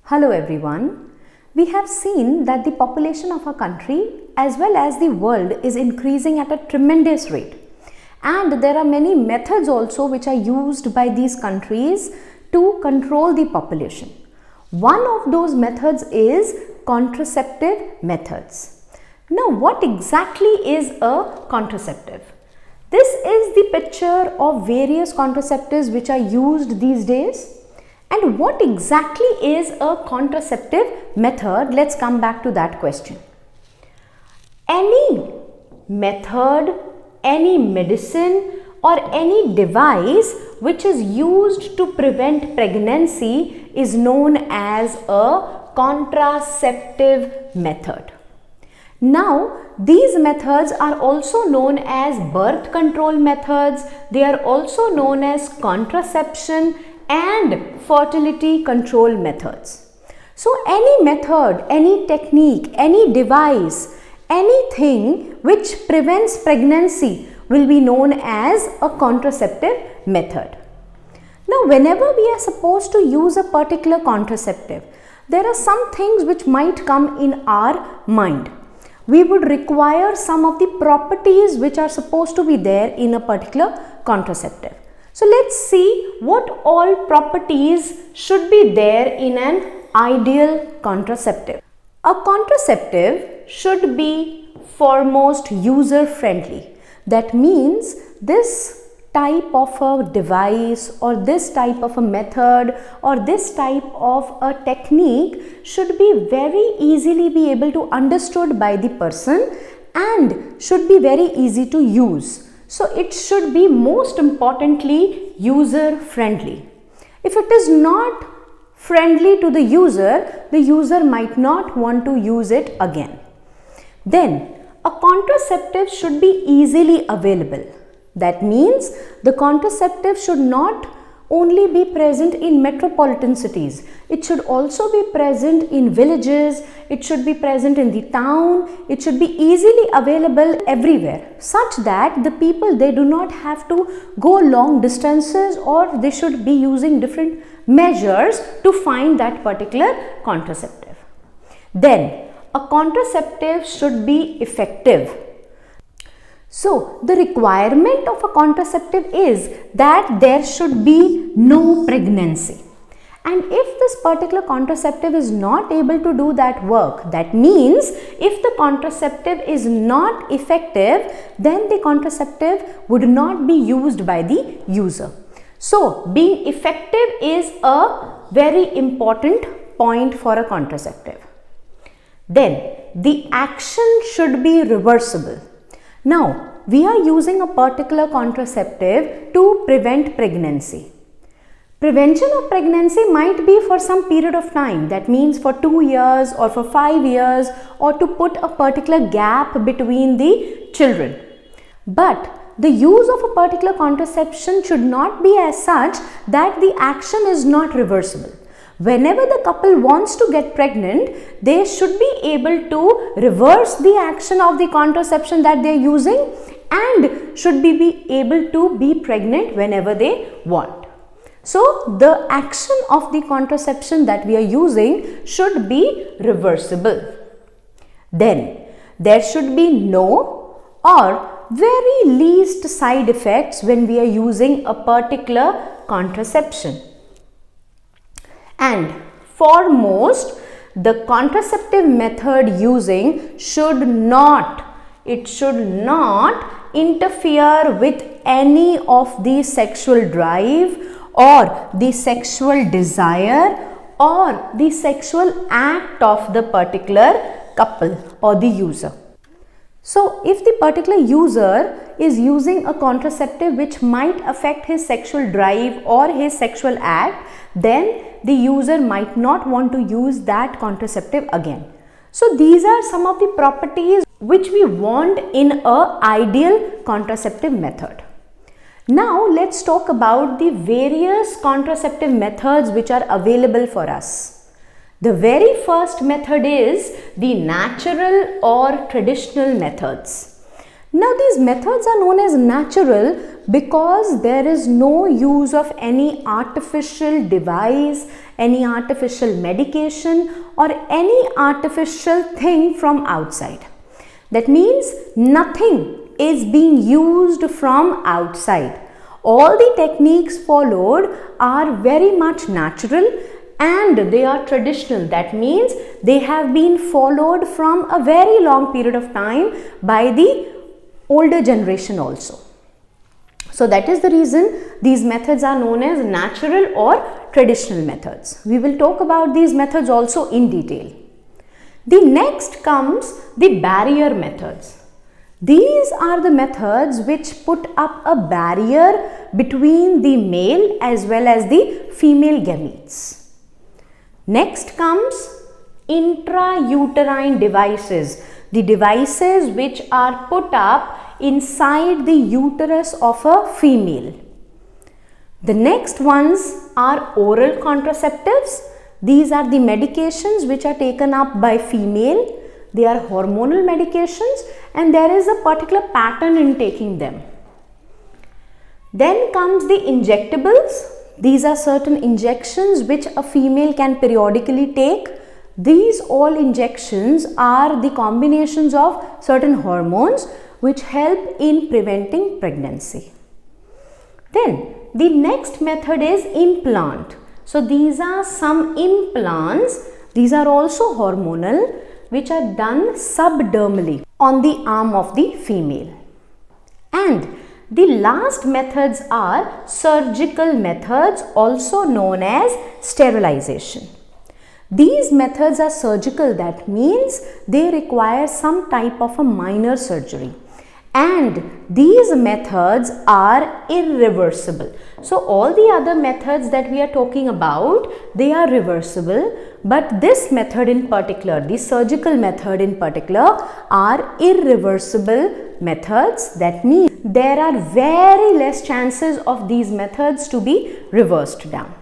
Hello everyone. We have seen that the population of our country as well as the world is increasing at a tremendous rate. And there are many methods also which are used by these countries to control the population. One of those methods is contraceptive methods. Now, what exactly is a contraceptive? This is the picture of various contraceptives which are used these days. And what exactly is a contraceptive method? Let's come back to that question. Any method, any medicine or any device which is used to prevent pregnancy is known as a contraceptive method. Now, these methods are also known as birth control methods. They are also known as contraception and fertility control methods. So, any method, any technique, any device, anything which prevents pregnancy will be known as a contraceptive method. Now, whenever we are supposed to use a particular contraceptive, there are some things which might come in our mind. We would require some of the properties which are supposed to be there in a particular contraceptive. So let's see what all properties should be there in an ideal contraceptive. A contraceptive should be foremost user friendly. That means this type of a device or this type of a method or this type of a technique should be very easily be able to understood by the person and should be very easy to use. So it should be most importantly user friendly. If it is not friendly to the user might not want to use it again. Then a contraceptive should be easily available. That means the contraceptive should not only be present in metropolitan cities. It should also be present in villages. It should be present in the town. It should be easily available everywhere such that the people, they do not have to go long distances or they should be using different measures to find that particular contraceptive. Then a contraceptive should be effective. So, the requirement of a contraceptive is that there should be no pregnancy. And if this particular contraceptive is not able to do that work, that means if the contraceptive is not effective, then the contraceptive would not be used by the user. So, being effective is a very important point for a contraceptive. Then, the action should be reversible. Now, we are using a particular contraceptive to prevent pregnancy. Prevention of pregnancy might be for some period of time, that means for 2 years or for 5 years or to put a particular gap between the children. But the use of a particular contraception should not be as such that the action is not reversible. Whenever the couple wants to get pregnant, they should be able to reverse the action of the contraception that they are using and should be able to be pregnant whenever they want. So, the action of the contraception that we are using should be reversible. Then, there should be no or very least side effects when we are using a particular contraception. And foremost, the contraceptive method using should not interfere with any of the sexual drive or the sexual desire or the sexual act of the particular couple or the user. So, if the particular user is using a contraceptive which might affect his sexual drive or his sexual act, then the user might not want to use that contraceptive again. So, these are some of the properties which we want in an ideal contraceptive method. Now, let's talk about the various contraceptive methods which are available for us. The very first method is the natural or traditional methods. Now these methods are known as natural because there is no use of any artificial device, any artificial medication or any artificial thing from outside. That means nothing is being used from outside. All the techniques followed are very much natural and they are traditional. That means they have been followed from a very long period of time by the older generation also. So that is the reason these methods are known as natural or traditional methods. We will talk about these methods also in detail. The next comes the barrier methods. These are the methods which put up a barrier between the male as well as the female gametes. Next comes intrauterine devices, the devices which are put up inside the uterus of a female. The next ones are oral contraceptives. These are the medications which are taken up by female. They are hormonal medications and there is a particular pattern in taking them. Then comes the injectables. These are certain injections which a female can periodically take. These all injections are the combinations of certain hormones which help in preventing pregnancy. Then the next method is implant. So these are some implants. These are also hormonal which are done subdermally on the arm of the female. And the last methods are surgical methods, also known as sterilization. These methods are surgical, that means they require some type of a minor surgery. And these methods are irreversible. So all the other methods that we are talking about, they are reversible, but this method in particular, the surgical method in particular, are irreversible methods. That means there are very less chances of these methods to be reversed down.